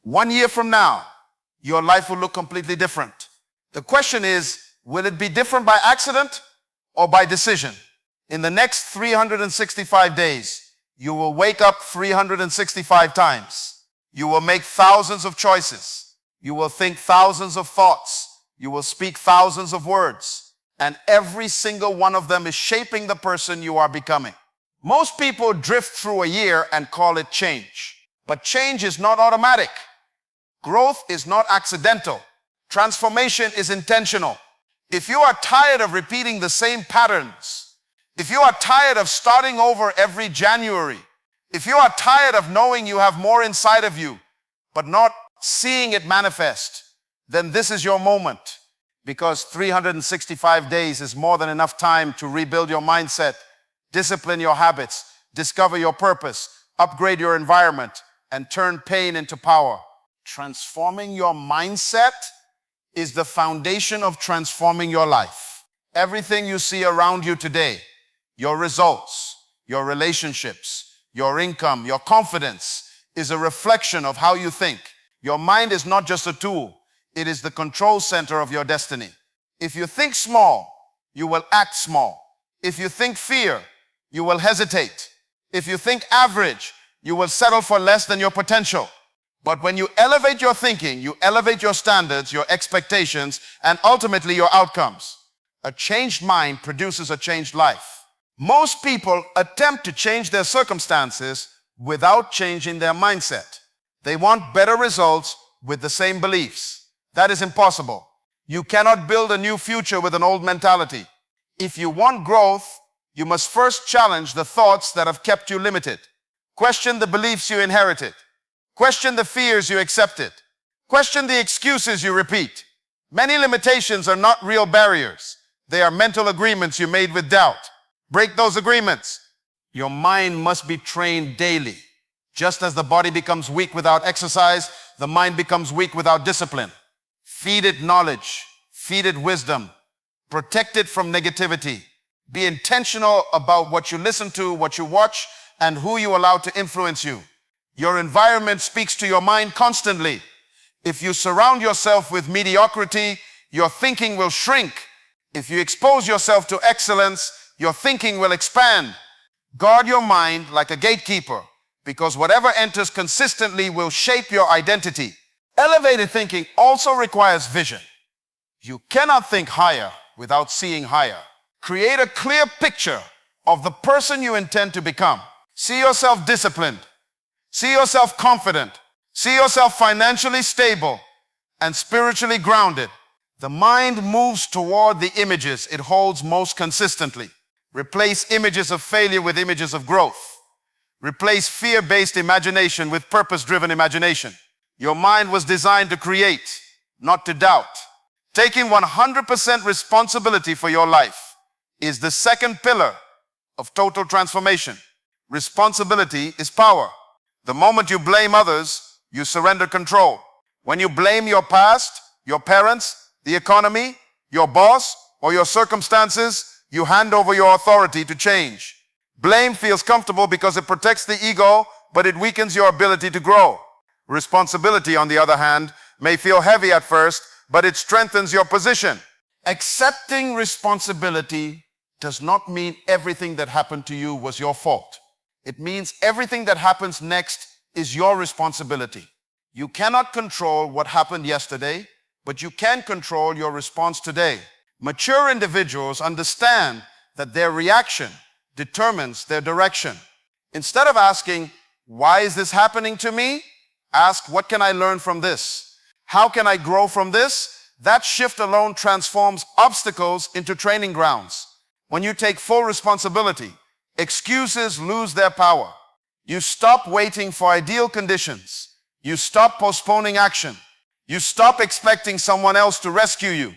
1 year from now, your life will look completely different. The question is, will it be different by accident or by decision? In the next 365 days, you will wake up 365 times. You will make thousands of choices. You will think thousands of thoughts. You will speak thousands of words. And every single one of them is shaping the person you are becoming. Most people drift through a year and call it change. But change is not automatic. Growth is not accidental. Transformation is intentional. If you are tired of repeating the same patterns, if you are tired of starting over every January, if you are tired of knowing you have more inside of you, but not seeing it manifest, then this is your moment, because 365 days is more than enough time to rebuild your mindset, discipline your habits, discover your purpose, upgrade your environment, and turn pain into power. Transforming your mindset is the foundation of transforming your life. Everything you see around you today, your results, your relationships, your income, your confidence, is a reflection of how you think. Your mind is not just a tool. It is the control center of your destiny. If you think small, you will act small. If you think fear, you will hesitate. If you think average, you will settle for less than your potential. But when you elevate your thinking, you elevate your standards, your expectations, and ultimately your outcomes. A changed mind produces a changed life. Most people attempt to change their circumstances without changing their mindset. They want better results with the same beliefs. That is impossible. You cannot build a new future with an old mentality. If you want growth, you must first challenge the thoughts that have kept you limited. Question the beliefs you inherited. Question the fears you accepted. Question the excuses you repeat. Many limitations are not real barriers. They are mental agreements you made with doubt. Break those agreements. Your mind must be trained daily. Just as the body becomes weak without exercise, the mind becomes weak without discipline. Feed it knowledge. Feed it wisdom. Protect it from negativity. Be intentional about what you listen to, what you watch, and who you allow to influence you. Your environment speaks to your mind constantly. If you surround yourself with mediocrity, your thinking will shrink. If you expose yourself to excellence, your thinking will expand. Guard your mind like a gatekeeper, because whatever enters consistently will shape your identity. Elevated thinking also requires vision. You cannot think higher without seeing higher. Create a clear picture of the person you intend to become. See yourself disciplined. See yourself confident. See yourself financially stable and spiritually grounded. The mind moves toward the images it holds most consistently. Replace images of failure with images of growth. Replace fear-based imagination with purpose-driven imagination. Your mind was designed to create, not to doubt. Taking 100% responsibility for your life is the second pillar of total transformation. Responsibility is power. The moment you blame others, you surrender control. When you blame your past, your parents, the economy, your boss, or your circumstances, you hand over your authority to change. Blame feels comfortable because it protects the ego, but it weakens your ability to grow. Responsibility, on the other hand, may feel heavy at first, but it strengthens your position. Accepting responsibility does not mean everything that happened to you was your fault. It means everything that happens next is your responsibility. You cannot control what happened yesterday, but you can control your response today. Mature individuals understand that their reaction determines their direction. Instead of asking, why is this happening to me? Ask, what can I learn from this? How can I grow from this? That shift alone transforms obstacles into training grounds. When you take full responsibility, excuses lose their power. You stop waiting for ideal conditions. You stop postponing action. You stop expecting someone else to rescue you.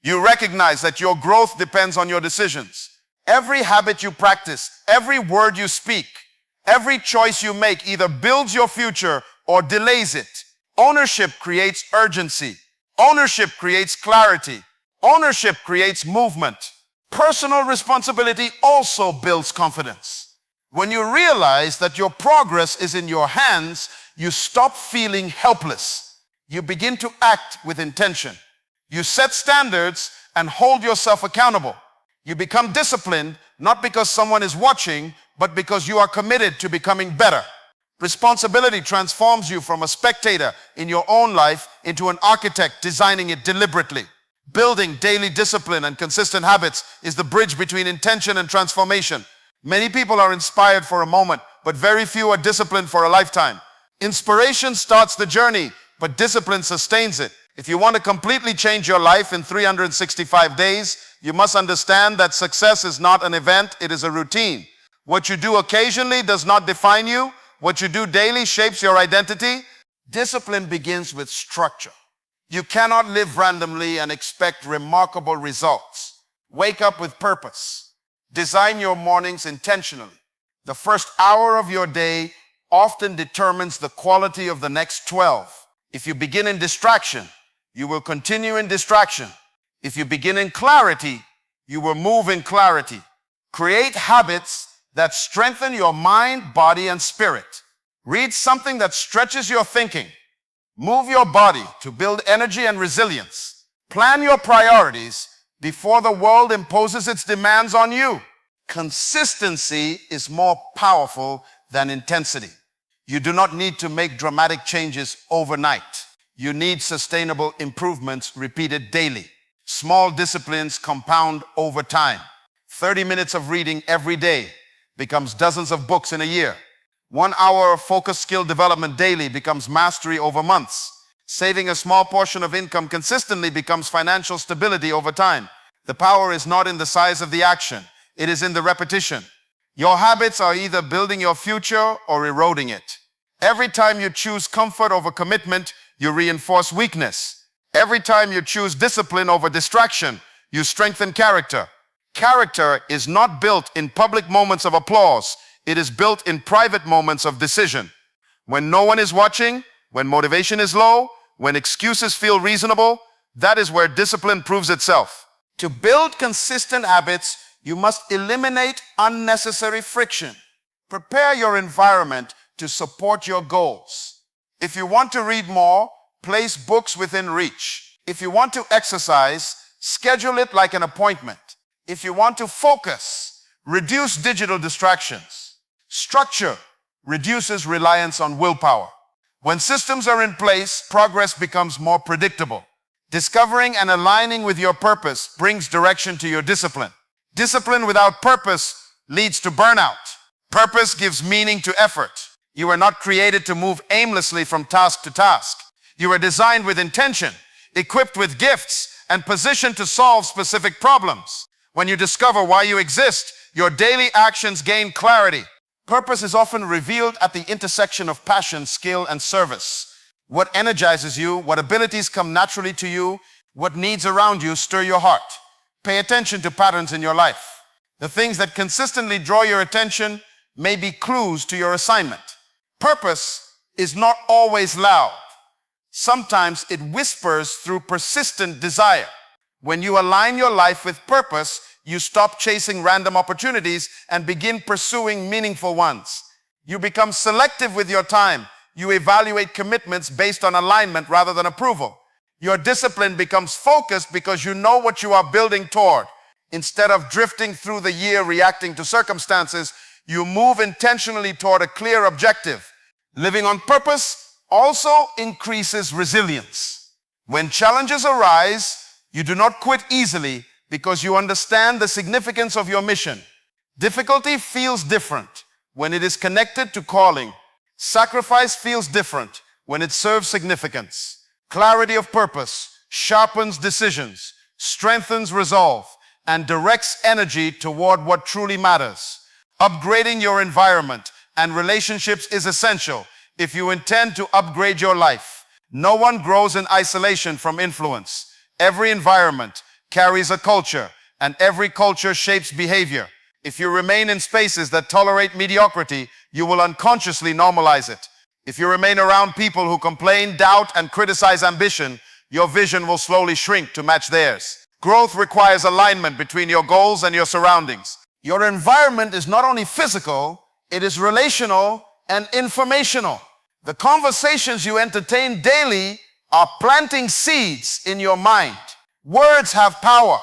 You recognize that your growth depends on your decisions. Every habit you practice, every word you speak, every choice you make either builds your future or delays it. Ownership creates urgency. Ownership creates clarity. Ownership creates movement. Personal responsibility also builds confidence. When you realize that your progress is in your hands, you stop feeling helpless. You begin to act with intention. You set standards and hold yourself accountable. You become disciplined, not because someone is watching, but because you are committed to becoming better. Responsibility transforms you from a spectator in your own life into an architect designing it deliberately. Building daily discipline and consistent habits is the bridge between intention and transformation. Many people are inspired for a moment, but very few are disciplined for a lifetime. Inspiration starts the journey, but discipline sustains it. If you want to completely change your life in 365 days, you must understand that success is not an event, it is a routine. What you do occasionally does not define you. What you do daily shapes your identity. Discipline begins with structure. You cannot live randomly and expect remarkable results. Wake up with purpose. Design your mornings intentionally. The first hour of your day often determines the quality of the next 12. If you begin in distraction, you will continue in distraction. If you begin in clarity, you will move in clarity. Create habits that strengthen your mind, body, and spirit. Read something that stretches your thinking. Move your body to build energy and resilience. Plan your priorities before the world imposes its demands on you. Consistency is more powerful than intensity. You do not need to make dramatic changes overnight. You need sustainable improvements repeated daily. Small disciplines compound over time. 30 minutes of reading every day becomes dozens of books in a year. 1 hour of focused skill development daily becomes mastery over months. Saving a small portion of income consistently becomes financial stability over time. The power is not in the size of the action. It is in the repetition. Your habits are either building your future or eroding it. Every time you choose comfort over commitment, you reinforce weakness. Every time you choose discipline over distraction, you strengthen character. Character is not built in public moments of applause. It is built in private moments of decision. When no one is watching, when motivation is low, when excuses feel reasonable, that is where discipline proves itself. To build consistent habits, you must eliminate unnecessary friction. Prepare your environment to support your goals. If you want to read more, place books within reach. If you want to exercise, schedule it like an appointment. If you want to focus, reduce digital distractions. Structure reduces reliance on willpower. When systems are in place, progress becomes more predictable. Discovering and aligning with your purpose brings direction to your discipline. Discipline without purpose leads to burnout. Purpose gives meaning to effort. You are not created to move aimlessly from task to task. You are designed with intention, equipped with gifts, and positioned to solve specific problems. When you discover why you exist, your daily actions gain clarity. Purpose is often revealed at the intersection of passion, skill, and service. What energizes you, what abilities come naturally to you, what needs around you stir your heart. Pay attention to patterns in your life. The things that consistently draw your attention may be clues to your assignment. Purpose is not always loud. Sometimes it whispers through persistent desire. When you align your life with purpose, you stop chasing random opportunities and begin pursuing meaningful ones. You become selective with your time. You evaluate commitments based on alignment rather than approval. Your discipline becomes focused because you know what you are building toward. Instead of drifting through the year reacting to circumstances, you move intentionally toward a clear objective. Living on purpose also increases resilience. When challenges arise, you do not quit easily because you understand the significance of your mission. Difficulty feels different when it is connected to calling. Sacrifice feels different when it serves significance. Clarity of purpose sharpens decisions, strengthens resolve, and directs energy toward what truly matters. Upgrading your environment and relationships is essential if you intend to upgrade your life. No one grows in isolation from influence. Every environment carries a culture, and every culture shapes behavior. If you remain in spaces that tolerate mediocrity, you will unconsciously normalize it. If you remain around people who complain, doubt, and criticize ambition, your vision will slowly shrink to match theirs. Growth requires alignment between your goals and your surroundings. Your environment is not only physical, it is relational and informational. The conversations you entertain daily are planting seeds in your mind. Words have power.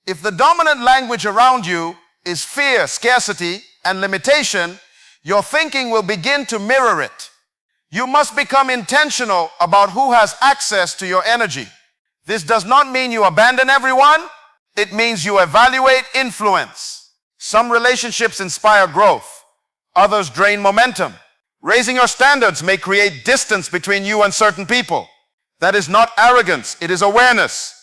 If the dominant language around you is fear, scarcity, and limitation, your thinking will begin to mirror it. You must become intentional about who has access to your energy. This does not mean you abandon everyone. It means you evaluate influence. Some relationships inspire growth. Others drain momentum. Raising your standards may create distance between you and certain people. That is not arrogance, it is awareness.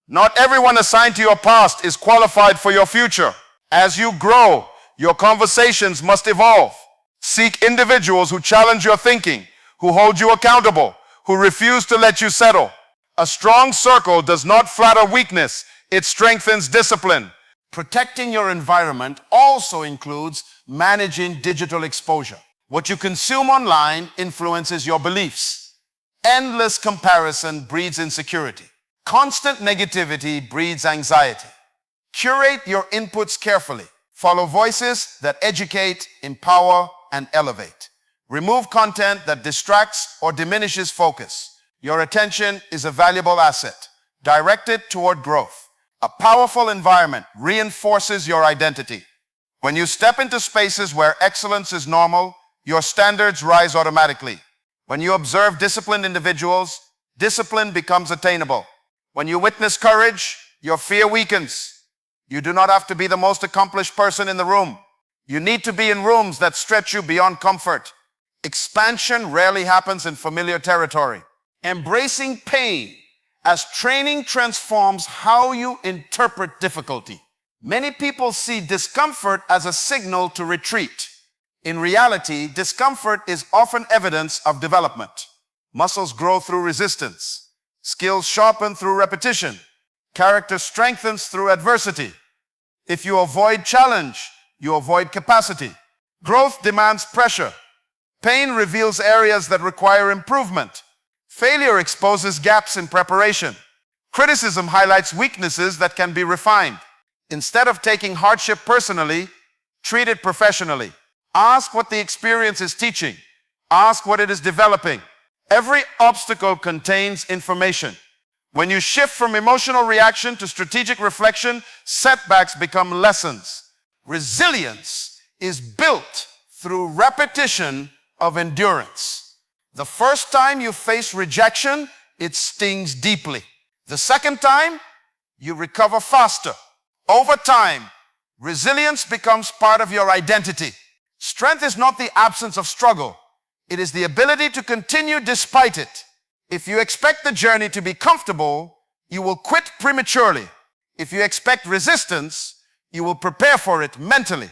Not everyone assigned to your past is qualified for your future. As you grow, your conversations must evolve. Seek individuals who challenge your thinking, who hold you accountable, who refuse to let you settle. A strong circle does not flatter weakness, it strengthens discipline. Protecting your environment also includes managing digital exposure. What you consume online influences your beliefs. Endless comparison breeds insecurity. Constant negativity breeds anxiety. Curate your inputs carefully. Follow voices that educate, empower, and elevate. Remove content that distracts or diminishes focus. Your attention is a valuable asset. Direct it toward growth. A powerful environment reinforces your identity. When you step into spaces where excellence is normal, your standards rise automatically. When you observe disciplined individuals, discipline becomes attainable. When you witness courage, your fear weakens. You do not have to be the most accomplished person in the room. You need to be in rooms that stretch you beyond comfort. Expansion rarely happens in familiar territory. Embracing pain as training transforms how you interpret difficulty. Many people see discomfort as a signal to retreat. In reality, discomfort is often evidence of development. Muscles grow through resistance. Skills sharpen through repetition. Character strengthens through adversity. If you avoid challenge, you avoid capacity. Growth demands pressure. Pain reveals areas that require improvement. Failure exposes gaps in preparation. Criticism highlights weaknesses that can be refined. Instead of taking hardship personally, treat it professionally. Ask what the experience is teaching. Ask what it is developing. Every obstacle contains information. When you shift from emotional reaction to strategic reflection, setbacks become lessons. Resilience is built through repetition of endurance. The first time you face rejection, it stings deeply. The second time, you recover faster. Over time, resilience becomes part of your identity. Strength is not the absence of struggle. It is the ability to continue despite it. If you expect the journey to be comfortable, you will quit prematurely. If you expect resistance, you will prepare for it mentally.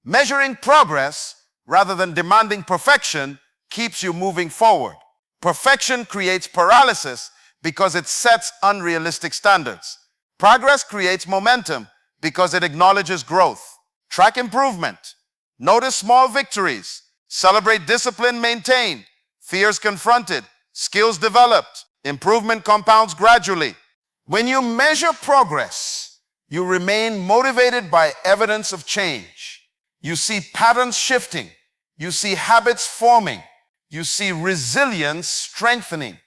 Measuring progress rather than demanding perfection keeps you moving forward. Perfection creates paralysis because it sets unrealistic standards. Progress creates momentum because it acknowledges growth. Track improvement. Notice small victories. Celebrate discipline maintained, fears confronted, skills developed. Improvement compounds gradually. When you measure progress, you remain motivated by evidence of change. You see patterns shifting. You see habits forming. You see resilience strengthening.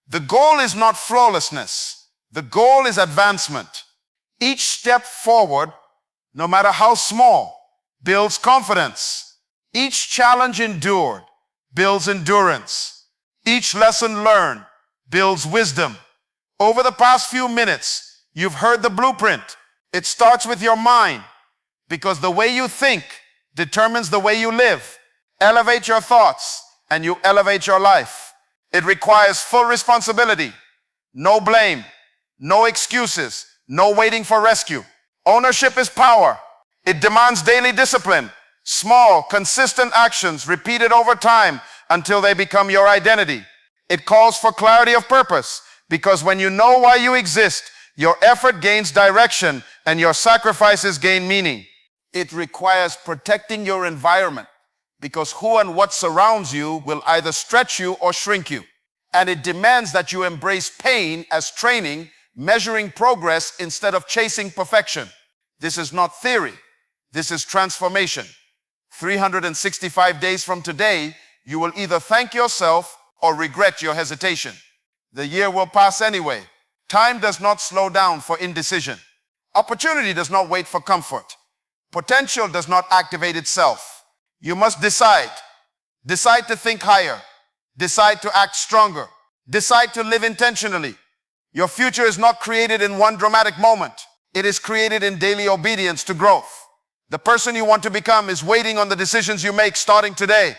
The goal is not flawlessness. The goal is advancement. Each step forward, no matter how small, builds confidence. Each challenge endured builds endurance. Each lesson learned builds wisdom. Over the past few minutes, you've heard the blueprint. It starts with your mind because the way you think determines the way you live. Elevate your thoughts and you elevate your life. It requires full responsibility. No blame, no excuses, no waiting for rescue. Ownership is power. It demands daily discipline. Small, consistent actions repeated over time until they become your identity. It calls for clarity of purpose because when you know why you exist, your effort gains direction and your sacrifices gain meaning. It requires protecting your environment because who and what surrounds you will either stretch you or shrink you. And it demands that you embrace pain as training, measuring progress instead of chasing perfection. This is not theory. This is transformation. 365 days from today, You will either thank yourself or regret your hesitation. The year will pass anyway. Time does not slow down for indecision. Opportunity does not wait for comfort. Potential does not activate itself. You must decide. Decide to think higher. Decide to act stronger. Decide to live intentionally. Your future is not created in one dramatic moment. It is created in daily obedience to growth. The person you want to become is waiting on the decisions you make starting today.